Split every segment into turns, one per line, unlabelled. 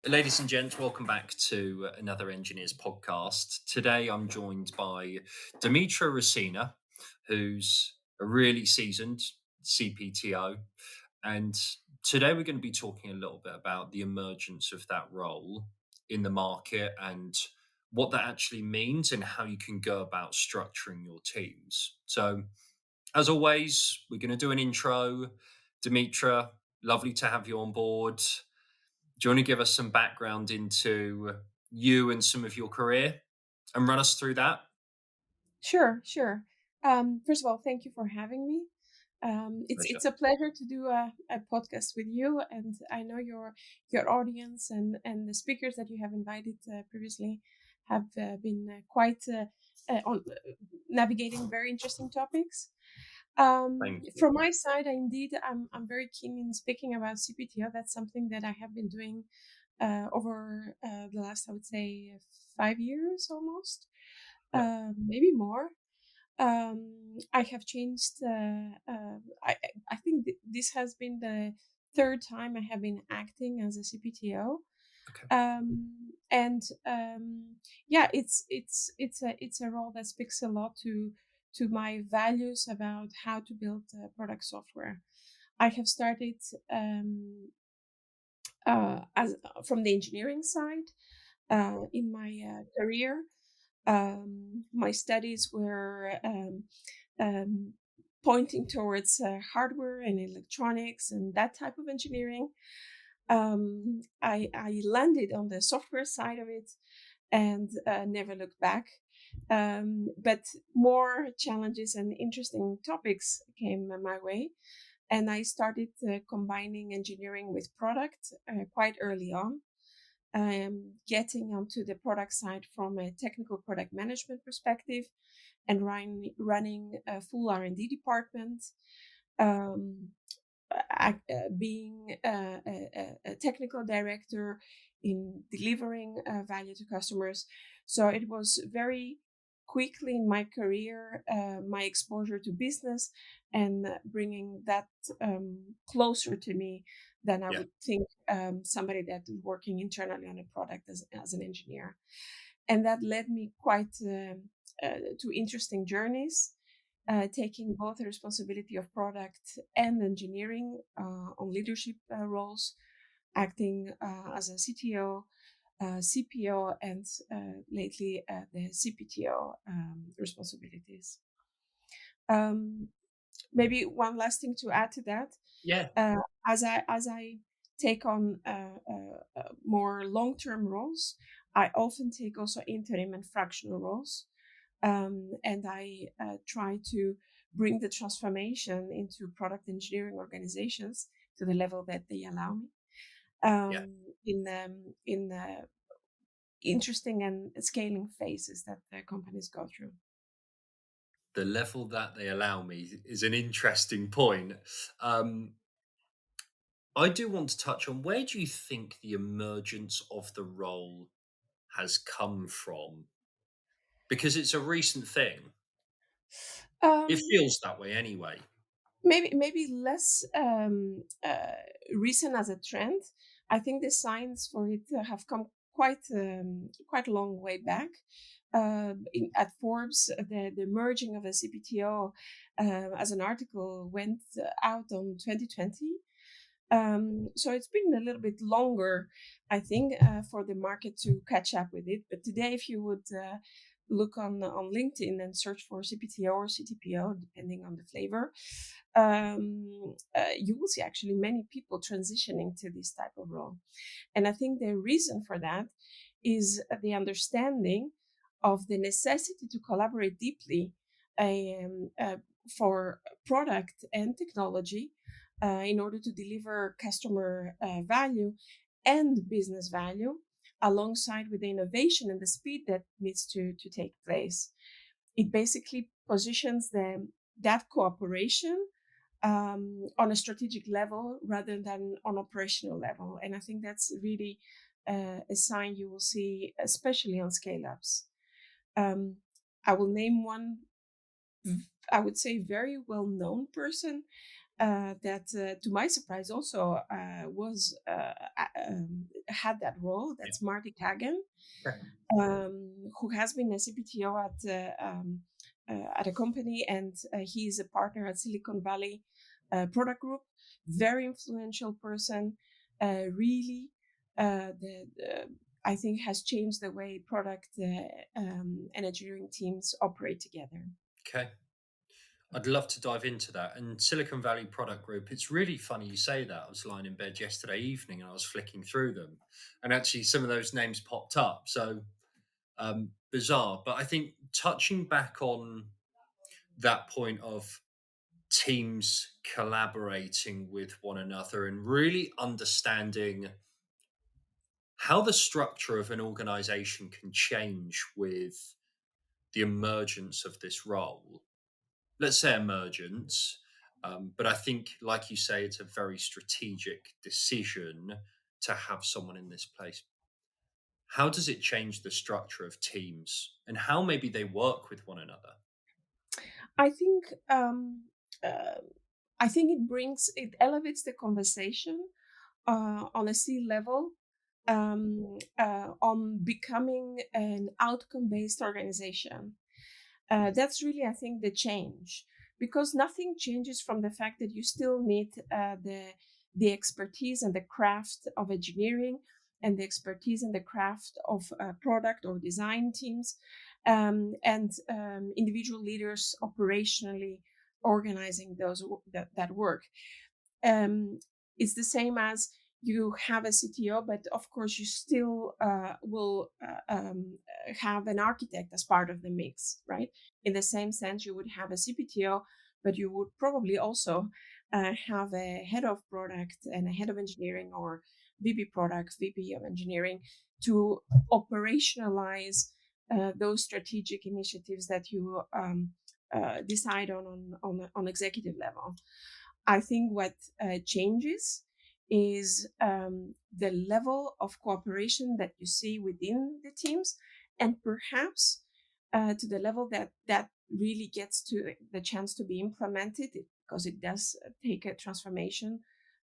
Ladies and gents, welcome back to another Engineers podcast. Today I'm joined by Dimitra Retsina, who's a really seasoned CPTO. And today we're going to be talking a little bit about the emergence of that role in the market and what that actually means and how you can go about structuring your teams. So, as always, we're going to do an intro. Dimitra, lovely to have you on board. Do you want to give us some background into you and some of your career and run us through that?
Sure. First of all, thank you for having me. It's
Pleasure.
a pleasure to do a podcast with you, and I know your audience and the speakers that you have invited previously have been quite on navigating very interesting topics.
Thank you.
From my side, I'm very keen in speaking about CPTO. That's something that I have been doing over the last, I would say, 5 years almost,
Yeah.
maybe more. I have changed. I think this has been the third time I have been acting as a CPTO,
Okay.
and yeah, it's a role that speaks a lot to my values about how to build product software. I have started as from the engineering side in my career. My studies were um, pointing towards hardware and electronics and that type of engineering. I landed on the software side of it and never looked back. But more challenges and interesting topics came my way. And I started combining engineering with product quite early on, getting onto the product side from a technical product management perspective and running a full R&D department, um, being a technical director in delivering value to customers. So it was very quickly in my career, my exposure to business and bringing that closer to me than I
Yeah.
would think somebody that is working internally on a product as an engineer. And that led me quite to interesting journeys, taking both the responsibility of product and engineering on leadership roles, acting as a CTO, CPO, and lately the CPTO responsibilities. Um, Maybe one last thing to add to that,
Yeah.
as I take on more long term roles, I often take also interim and fractional roles, and I try to bring the transformation into product engineering organizations to the level that they allow me,
Yeah.
in the interesting and scaling phases that the companies go through.
The level that they allow me is an interesting point. Um, I do want to touch on where do you think the emergence of the role has come from? Because it's a recent thing. It
Um,
feels that way anyway.
maybe less recent as a trend. I think the signs for it have come quite a long way back. At Forbes, the merging of a CPTO as an article went out on 2020. So it's been a little bit longer, I think, for the market to catch up with it. But today, if you would look on LinkedIn and search for CPTO or CTPO, depending on the flavor, you will see actually many people transitioning to this type of role. And I think the reason for that is the understanding of the necessity to collaborate deeply for product and technology in order to deliver customer value and business value alongside with the innovation and the speed that needs to take place. It basically positions that cooperation on a strategic level rather than on operational level. And I think that's really a sign you will see, especially on scale ups. Um, I will name one, I would say, very well known person that, to my surprise, also had that role.
Yeah.
That's Marty Kagan,
Okay.
who has been a CPTO at a company, and he's a partner at Silicon Valley Product Group. Very influential person, really. I think has changed the way product and engineering teams operate together.
Okay. I'd love to dive into that. And Silicon Valley Product Group, it's really funny you say that. I was lying in bed yesterday evening and I was flicking through them. And actually, some of those names popped up. So bizarre. But I think touching back on that point of teams collaborating with one another and really understanding how the structure of an organization can change with the emergence of this role. Let's say emergence, but I think, like you say, it's a very strategic decision to have someone in this place. How does it change the structure of teams and how maybe they work with one another?
I think uh, I think it elevates the conversation on a C level on becoming an outcome based organization. That's really, I think, the change, because nothing changes from the fact that you still need the expertise and the craft of engineering and the expertise and the craft of product or design teams, and individual leaders operationally organizing that work. um, it's the same as you have a CTO, but of course you still will have an architect as part of the mix, right? In the same sense, you would have a CPTO, but you would probably also have a head of product and a head of engineering, or VP product, VP of engineering, to operationalize those strategic initiatives that you decide on executive level. I think what changes is the level of cooperation that you see within the teams, and perhaps to the level that really gets to the chance to be implemented, because it does take a transformation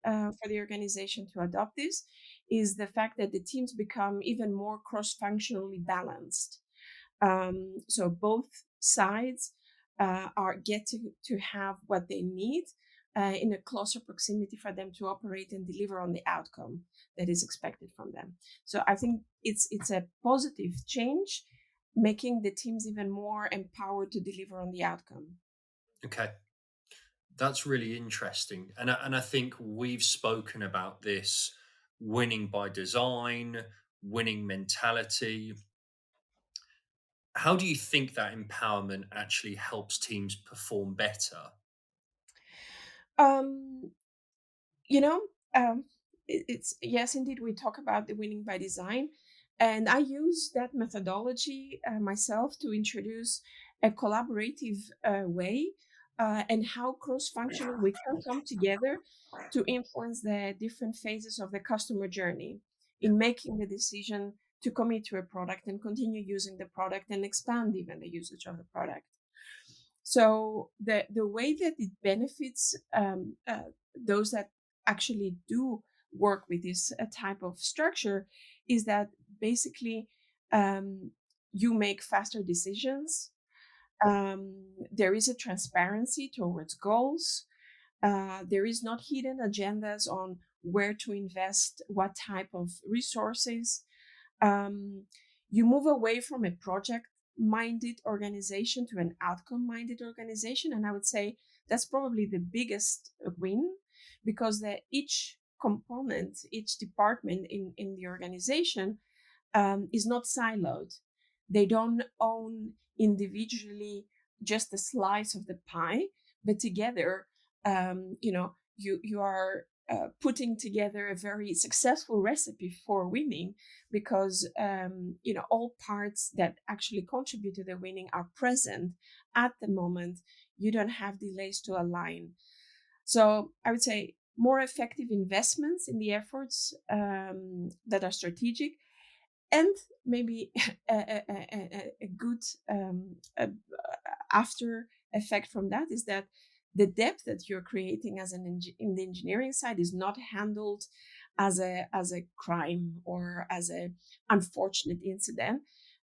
for the organization to adopt this, is the fact that the teams become even more cross-functionally balanced. So both sides are get to have what they need in a closer proximity for them to operate and deliver on the outcome that is expected from them. So I think it's a positive change, making the teams even more empowered to deliver on the outcome.
Okay, that's really interesting. And I think we've spoken about this winning by design, winning mentality. How do you think that empowerment actually helps teams perform better?
Um, you know, um, it's yes, indeed, we talk about the winning by design, and I use that methodology myself to introduce a collaborative way, and how cross-functional we can come together to influence the different phases of the customer journey
Yeah.
in making the decision to commit to a product and continue using the product and expand even the usage of the product. So the way that it benefits those that actually do work with this type of structure is that basically um, you make faster decisions. There is a transparency towards goals. There is not hidden agendas on where to invest what type of resources. um, you move away from a project minded organization to an outcome minded organization, and I would say that's probably the biggest win, because each component, each department in the organization is not siloed. They don't own individually just a slice of the pie, but together, you are putting together a very successful recipe for winning, because all parts that actually contribute to the winning are present at the moment. You don't have delays to align. So I would say more effective investments in the efforts that are strategic, and maybe a good after effect from that is that the depth that you're creating as in the engineering side is not handled as a crime or as a unfortunate incident.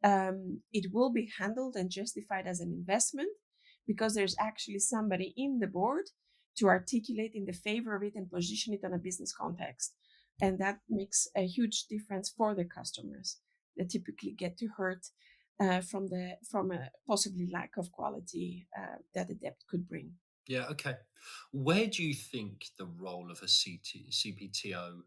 It will be handled and justified as an investment because there's actually somebody in the board to articulate in the favor of it and position it on a business context. And that makes a huge difference for the customers that typically get to hurt from a possibly lack of quality that the debt could bring.
Yeah, okay. Where do you think the role of a CPTO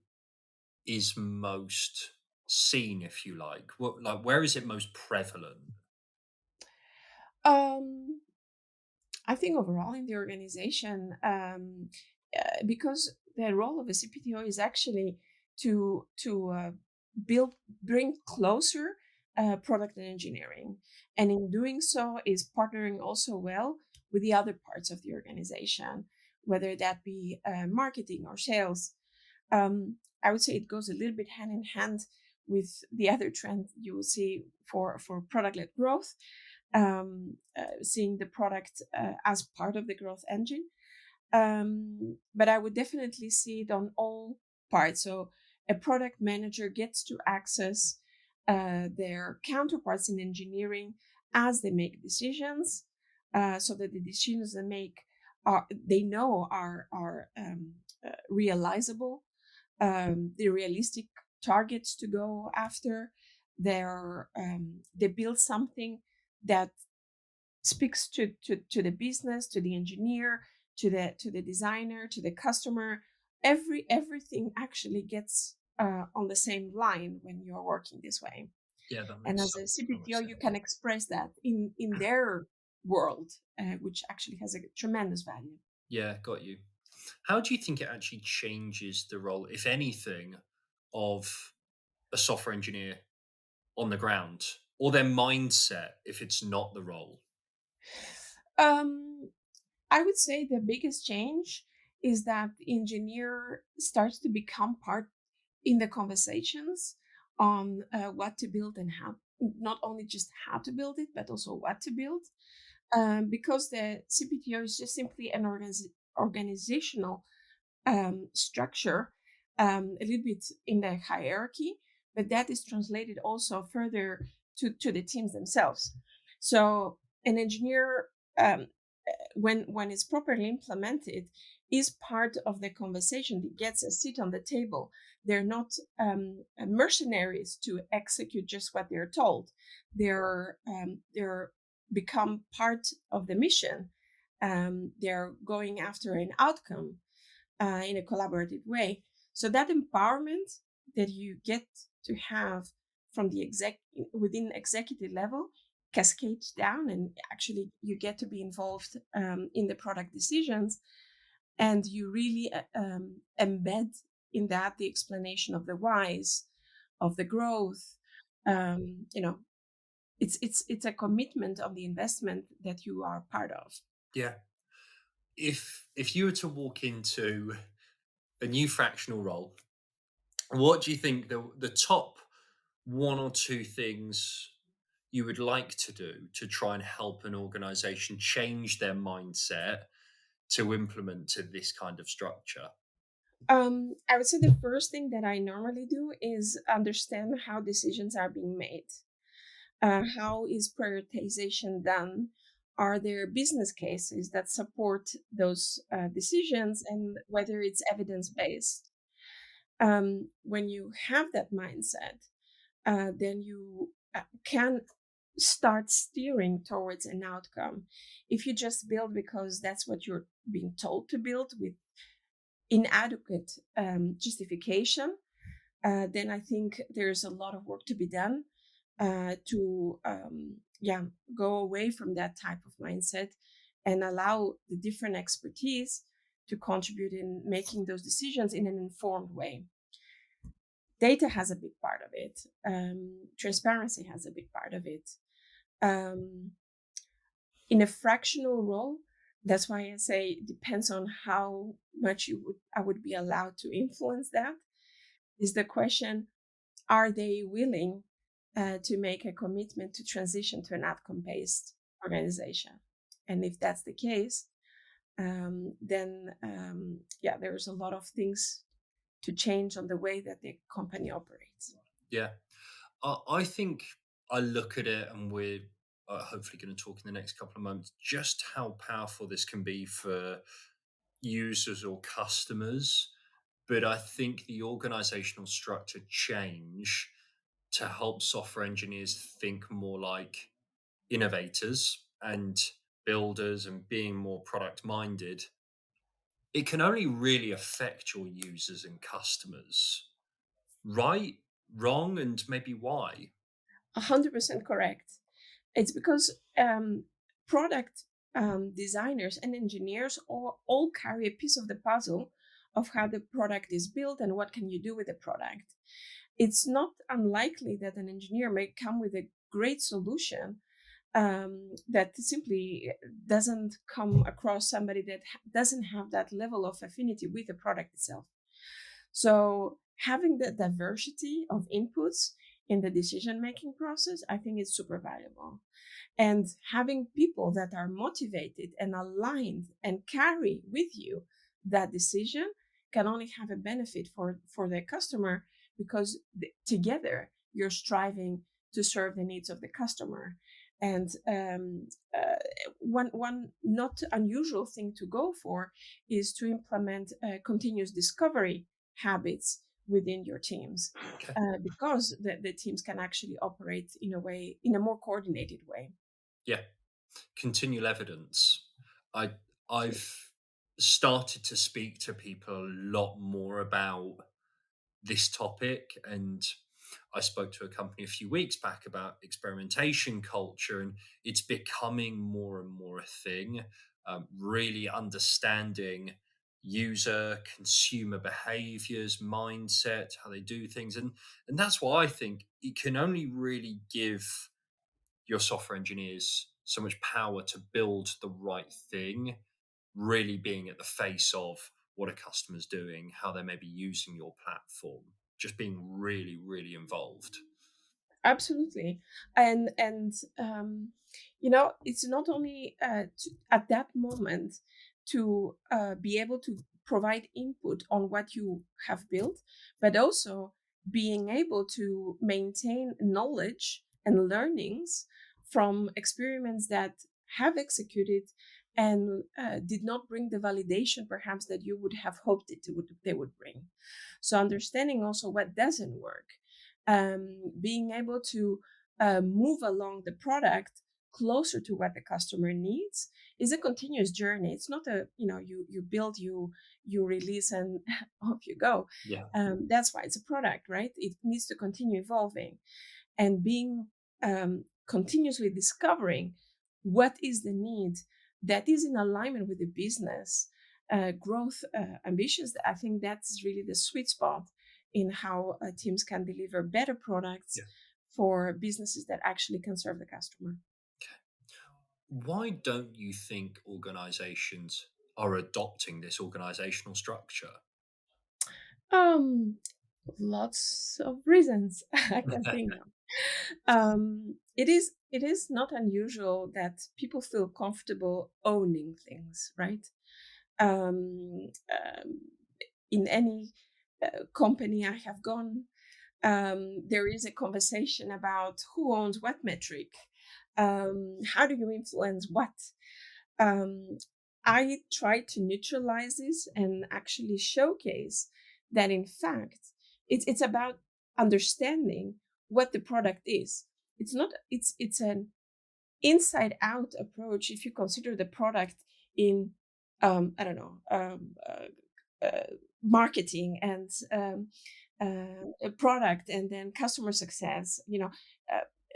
is most seen, if you like? Where is it most prevalent?
Um, I think overall in the organization, because the role of a CPTO is actually to build bring closer product and engineering, and in doing so is partnering also well with the other parts of the organization, whether that be marketing or sales. I would say it goes a little bit hand in hand with the other trend you will see for product led growth, seeing the product as part of the growth engine. But I would definitely see it on all parts. So a product manager gets to access their counterparts in engineering as they make decisions, so that the decisions they make are they know are realizable, the realistic targets to go after. They build something that speaks to the business, to the engineer, to the designer, to the customer. Everything actually gets on the same line when you're working this way.
Yeah, that
And
makes
as a
so much
CPTO, you
sense.
can express that in their world, which actually has a tremendous value.
Yeah, got you. How do you think it actually changes the role, if anything, of a software engineer on the ground or their mindset if it's not the role?
Um, I would say the biggest change is that the engineer starts to become part in the conversations on what to build and how, not only just how to build it, but also what to build. Because the CPTO is just simply an organizational structure, a little bit in the hierarchy, but that is translated also further to the teams themselves. So an engineer, um, when it's properly implemented, is part of the conversation that gets a seat on the table. They're not mercenaries to execute just what they're told. They're become part of the mission. They're going after an outcome in a collaborative way. So that empowerment that you get to have from the within executive level cascades down, and actually you get to be involved in the product decisions, and you really embed in that the explanation of the whys of the growth. You know, it's a commitment of the investment that you are part of.
Yeah. If you were to walk into a new fractional role, what do you think the top one or two things you would like to do to try and help an organization change their mindset to implement to this kind of structure?
I would say the first thing that I normally do is understand how decisions are being made. How is prioritization done? Are there business cases that support those decisions, and whether it's evidence based? When you have that mindset, then you can start steering towards an outcome. If you just build because that's what you're being told to build with inadequate justification, then I think there's a lot of work to be done to go away from that type of mindset and allow the different expertise to contribute in making those decisions in an informed way. Data has a big part of it. Transparency has a big part of it. Um, in a fractional role, that's why I say it depends on how much I would be allowed to influence that. Is the question, are they willing to make a commitment to transition to an outcome based organization? And if that's the case, then yeah, there's a lot of things to change on the way that the company operates.
Yeah. I think I look at it, and we're hopefully going to talk in the next couple of months just how powerful this can be for users or customers. But I think the organizational structure change to help software engineers think more like innovators and builders and being more product minded, it can only really affect your users and customers. Right, wrong, and maybe why.
100% correct. It's because product designers and engineers all carry a piece of the puzzle of how the product is built and what can you do with the product. It's not unlikely that an engineer may come with a great solution that simply doesn't come across somebody that doesn't have that level of affinity with the product itself. So having the diversity of inputs in the decision making process, I think is super valuable. And having people that are motivated and aligned and carry with you that decision can only have a benefit for the customer, because together you're striving to serve the needs of the customer. And one not unusual thing to go for is to implement continuous discovery habits within your teams,
Okay.
because the teams can actually operate in a more coordinated way.
Yeah. Continual evidence. I
Absolutely.
I've started to speak to people a lot more about this topic, and I spoke to a company a few weeks back about experimentation culture, and it's becoming more and more a thing. Really understanding user consumer behaviors, mindset, how they do things, and that's why I think it can only really give your software engineers so much power to build the right thing, really being at the face of what a customer's doing, how they may be using your platform, just being really, really involved.
Absolutely. And it's not only at that moment to be able to provide input on what you have built, but also being able to maintain knowledge and learnings from experiments that have executed and did not bring the validation perhaps that you would have hoped they would bring. So understanding also what doesn't work, being able to move along the product closer to what the customer needs, is a continuous journey. It's not a, you build, you release, and off you go.
Yeah.
That's why it's a product, right? It needs to continue evolving and being continuously discovering what is the need that is in alignment with the business growth ambitions. I think that's really the sweet spot in how teams can deliver better products
Yeah.
for businesses that actually can serve the customer.
Why don't you think organizations are adopting this organizational structure?
Um, Lots of reasons I can think of. It is not unusual that people feel comfortable owning things, right? Um, um, in any company I have gone, there is a conversation about who owns what metric. How do you influence what? Um, I try to neutralize this and actually showcase that, in fact, it's about understanding what the product is. It's not. It's an inside out approach. If you consider the product in, I don't know, marketing and a product, and then customer success,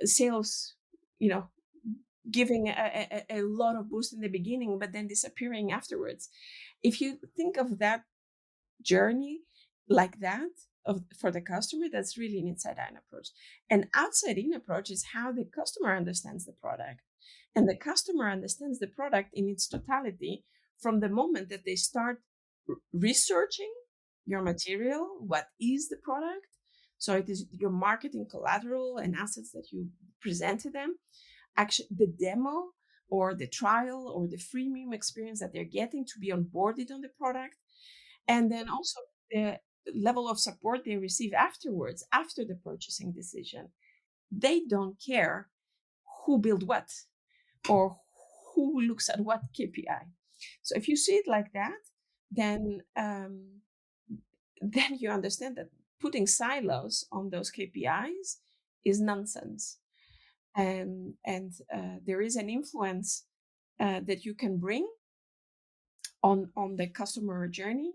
sales, you know giving a lot of boost in the beginning but then disappearing afterwards. If you think of that journey like that, for the customer, that's really an inside out approach. An outside in approach is how the customer understands the product, and the customer understands the product in its totality from the moment that they start researching your material. What is the product? So it is your marketing collateral and assets that you present to them, actually the demo, or the trial or the freemium experience that they're getting to be onboarded on the product, and then also the level of support they receive afterwards, after the purchasing decision. They don't care who built what or who looks at what KPI. So if you see it like that, then then you understand that putting silos on those KPIs is nonsense. And there is an influence that you can bring on the customer journey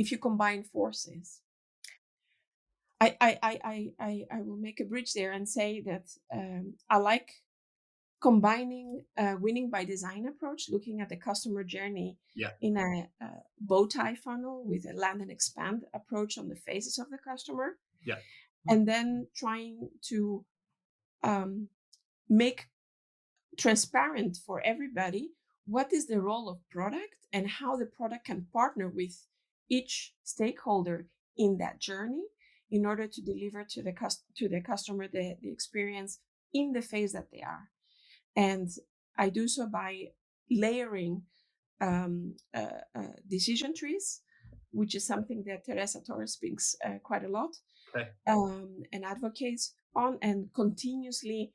if you combine forces. I will make a bridge there and say that I like combining a winning by design approach, looking at the customer journey
Yeah.
in a bow tie funnel with a land and expand approach on the phases of the customer,
Yeah.
and then trying to um, make transparent for everybody what is the role of product and how the product can partner with each stakeholder in that journey in order to deliver to the customer the experience in the phase that they are. And I do so by layering decision trees, which is something that Teresa Torres speaks quite a lot,
Okay.
and advocates on, and continuously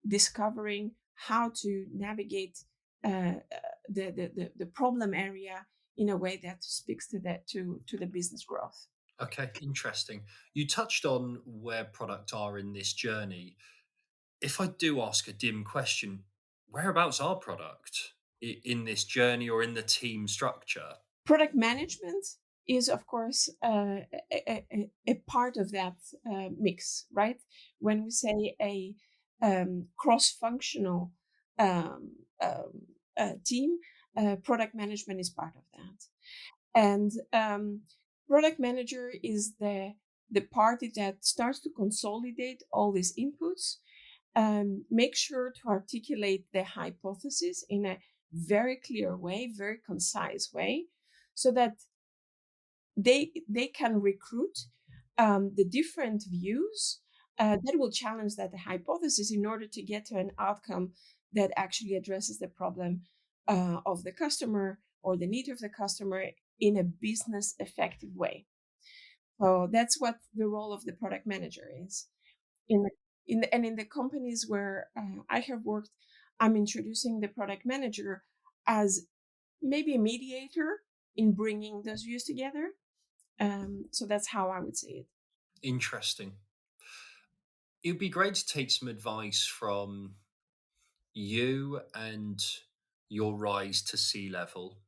discovering how to navigate the problem area in a way that speaks to the business growth.
Okay. Interesting. You touched on where product are in this journey. If I do ask a dim question, whereabouts are product in this journey or in the team structure?
Product management is, of course, a part of that mix, right? When we say a cross-functional um, um, team, product management is part of that. And product manager is the party that starts to consolidate all these inputs, make sure to articulate the hypothesis in a very clear way, very concise way, so that they can recruit the different views that will challenge that hypothesis in order to get to an outcome that actually addresses the problem of the customer or the need of the customer in a business effective way. So that's what the role of the product manager is. In the, in the companies where I have worked, I'm introducing the product manager as maybe a mediator in bringing those views together. So that's how I would say it.
Interesting. It would be great to take some advice from you and your rise to sea level.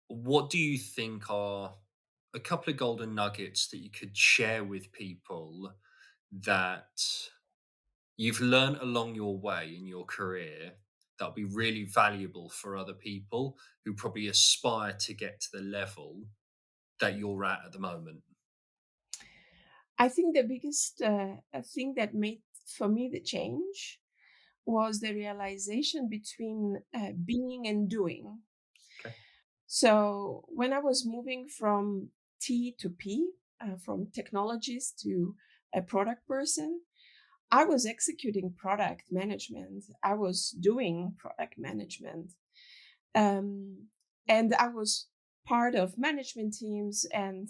What do you think are a couple of golden nuggets that you could share with people that you've learned along your way in your career that'll be really valuable for other people who probably aspire to get to the level that you're at the moment?
I think the biggest thing that made for me the change was the realization between being and doing.
Okay.
So when I was moving from T to P, from technologist to a product person, I was executing product management. I was doing product management. Um, and I was part of management teams and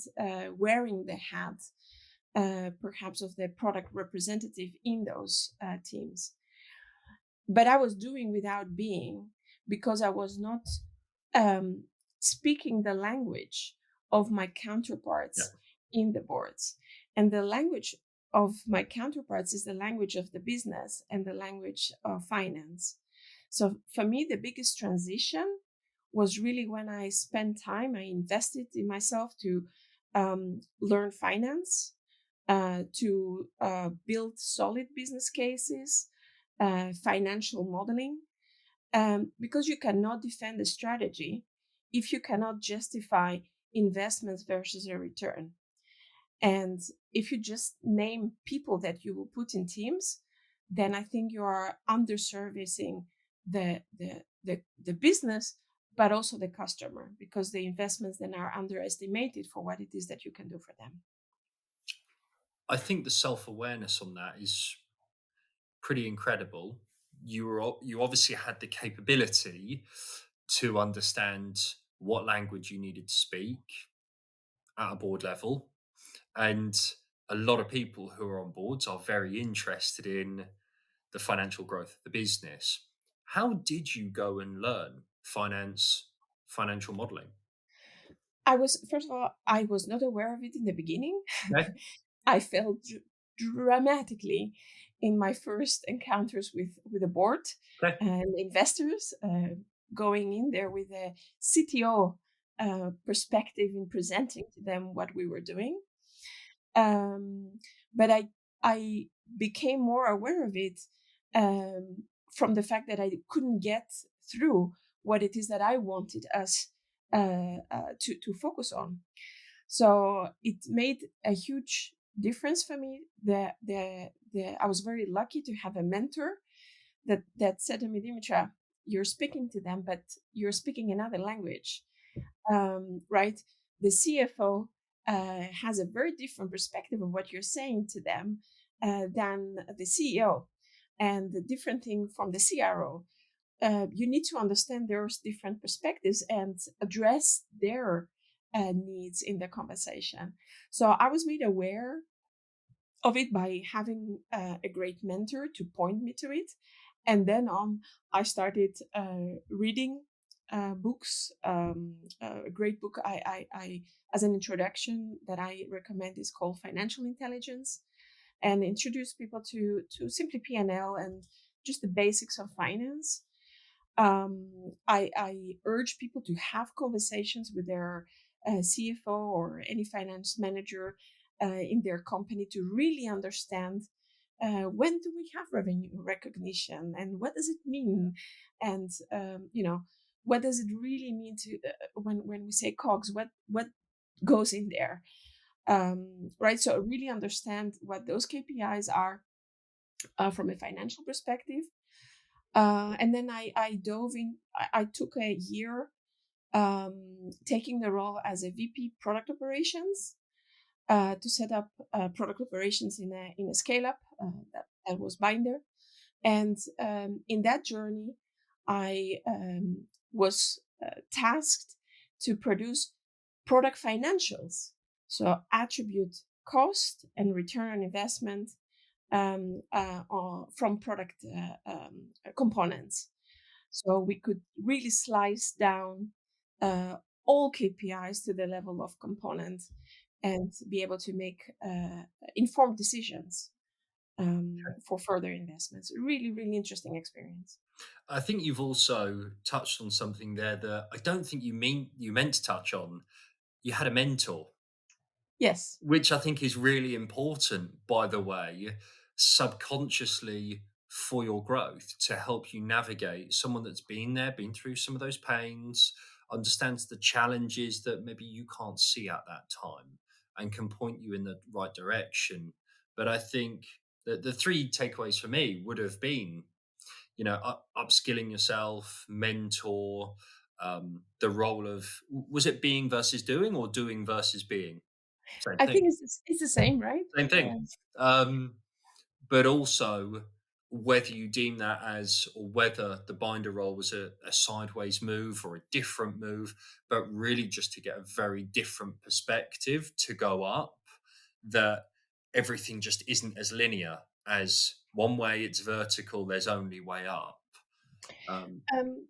wearing the hat, perhaps, of the product representative in those teams. But I was doing without being, because I was not um, speaking the language of my
Yeah.
counterparts in the boards. And the language of my counterparts is the language of the business and the language of finance. So for me, the biggest transition was really when I spent time, I invested in myself to learn finance, to build solid business cases, financial modeling, because you cannot defend a strategy if you cannot justify investments versus a return. And if you just name people that you will put in teams, then I think you are underservicing the business, but also the customer, because the investments then are underestimated for what it is that you can do for them.
I think the self awareness on that is pretty incredible. you obviously had the capability to understand what language you needed to speak at a board level, and a lot of people who are on boards are very interested in the financial growth of the business. How did you go and learn financial modeling?
I was First of all, I was not aware of it in the beginning.
Okay.
I failed dramatically in my first encounters with the board
Okay.
and investors, going in there with a CTO perspective in presenting to them what we were doing. Um, but I became more aware of it from the fact that I couldn't get through what it is that I wanted us to focus on. So it made a huge difference for me. I was very lucky to have a mentor that said to me, Dimitra, you're speaking to them, but you're speaking another language, right? The CFO has a very different perspective of what you're saying to them than the CEO, and the different thing from the CRO. You need to understand those different perspectives and address their needs in the conversation. So I was made aware of it by having a great mentor to point me to it. And then on, I started reading books. A great book as an introduction that I recommend is called Financial Intelligence, and introduce people to simply P&L and L and just the basics of finance. I urge people to have conversations with their CFO or any finance manager in their company to really understand when do we have revenue recognition and what does it mean, and what does it really mean to when we say COGS, what goes in there, right? So really understand what those KPIs are from a financial perspective. And then I dove in. I took a year taking the role as a VP product operations to set up product operations in a scale up that was Binder. And in that journey, I was tasked to produce product financials, so attribute cost and return on investment from product components. So we could really slice down all KPIs to the level of component and be able to make informed decisions for further investments. Really, really interesting experience.
I think you've also touched on something there that I don't think you meant to touch on. You had a mentor,
Yes.
which I think is really important, by the way, subconsciously for your growth to help you navigate someone that's been there, been through some of those pains, understands the challenges that maybe you can't see at that time and can point you in the right direction. But I think that the three takeaways for me would have been, upskilling yourself, mentor, the role of, was it being versus doing or doing versus being? Same
I
thing.
think it's the same, right?
Same thing. Um, but also whether you deem that as, or whether the binder role was a sideways move or a different move, but really just to get a very different perspective to go up, that everything just isn't as linear as one way it's vertical, there's only way up. Um,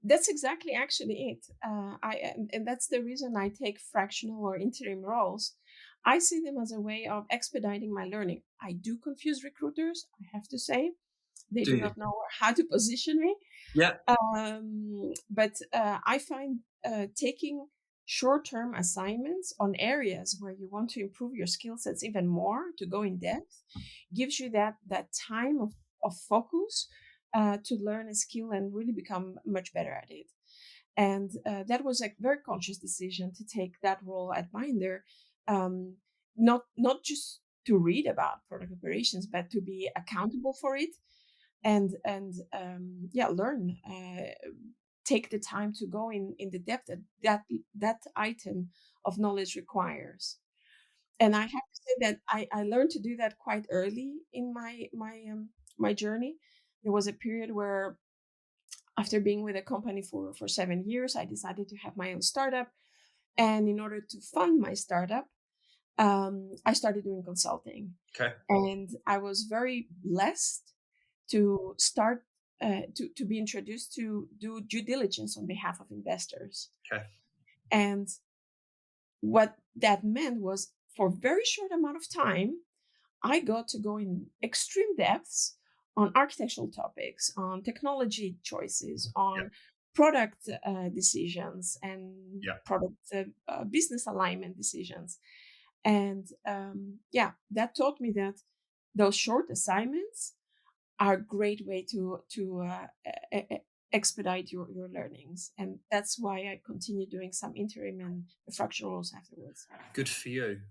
That's exactly actually it. And that's the reason I take fractional or interim roles. I see them as a way of expediting my learning. I do confuse recruiters, I have to say. They
do
do
you?
not know how to position me.
Yeah.
But I find taking short-term assignments on areas where you want to improve your skill sets even more, to go in depth, gives you that time of focus to learn a skill and really become much better at it. And that was a very conscious decision to take that role at Binder, um, not just to read about product operations, but to be accountable for it, and yeah, learn, take the time to go in the depth that item of knowledge requires. And I have to say that I learned to do that quite early in my journey. there was a period where, after being with a company for 7 years, I decided to have my own startup. And in order to fund my startup, I started doing consulting.
Okay.
And I was very blessed to start to be introduced to do due diligence on behalf of investors.
Okay.
And what that meant was, for a very short amount of time, I got to go in extreme depths on architectural topics, on technology choices,
Yeah.
on product decisions, and
Yeah.
product business alignment decisions. And that taught me that those short assignments are a great way to expedite your learnings. And that's why I continue doing some interim and fractional roles afterwards.
Good for you.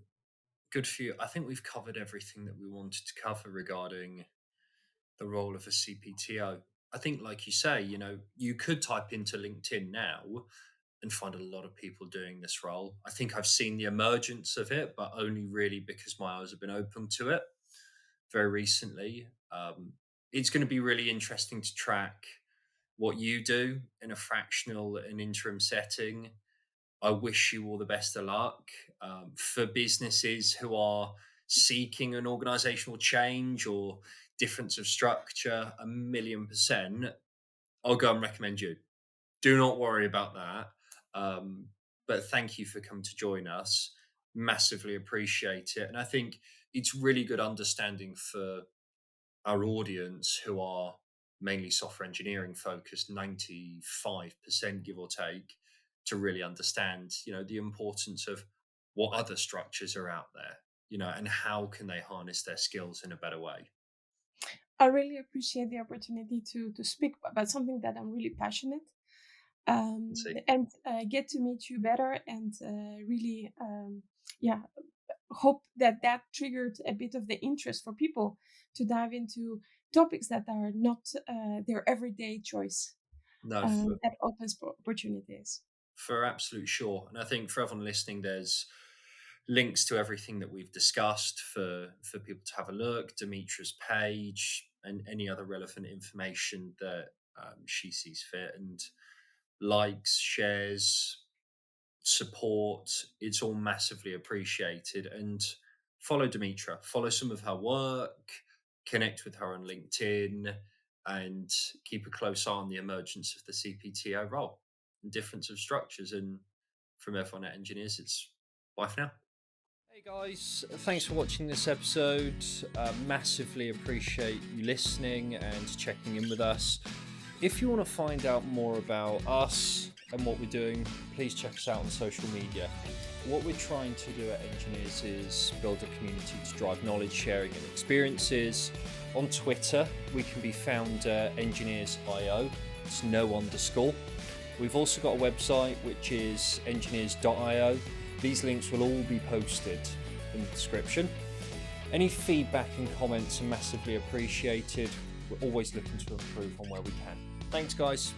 Good for you. I think we've covered everything that we wanted to cover regarding the role of a CPTO. I think, like you say, you could type into LinkedIn now and find a lot of people doing this role. I think I've seen the emergence of it, but only really because my eyes have been open to it very recently. It's going to be really interesting to track what you do in a fractional and interim setting. I wish you all the best of luck. For businesses who are seeking an organizational change or difference of structure, 1,000,000%, I'll go and recommend you. Do not worry about that. But thank you for coming to join us. Massively appreciate it. And I think it's really good understanding for our audience, who are mainly software engineering focused, 95% give or take, to really understand, the importance of what other structures are out there, and how can they harness their skills in a better way.
I really appreciate the opportunity to speak about something that I'm really passionate,
See.
and get to meet you better, and really, hope that triggered a bit of the interest for people to dive into topics that are not their everyday choice.
No, for,
That opens opportunities.
for absolute sure. And I think for everyone listening, there's links to everything that we've discussed for people to have a look, Dimitra's page, and any other relevant information that she sees fit, and likes, shares, support. It's all massively appreciated. And follow Dimitra, follow some of her work, connect with her on LinkedIn, and keep a close eye on the emergence of the CPTO role and difference of structures. And from everyone at Engineers, it's bye for now. Hey guys, thanks for watching this episode. Massively appreciate you listening and checking in with us. If you want to find out more about us and what we're doing, please check us out on social media. What we're trying to do at Engineers is build a community to drive knowledge sharing and experiences. On Twitter, we can be found Engineers.io. It's no underscore. We've also got a website, which is engineers.io. These links will all be posted in the description. Any feedback and comments are massively appreciated. We're always looking to improve on where we can. Thanks, guys.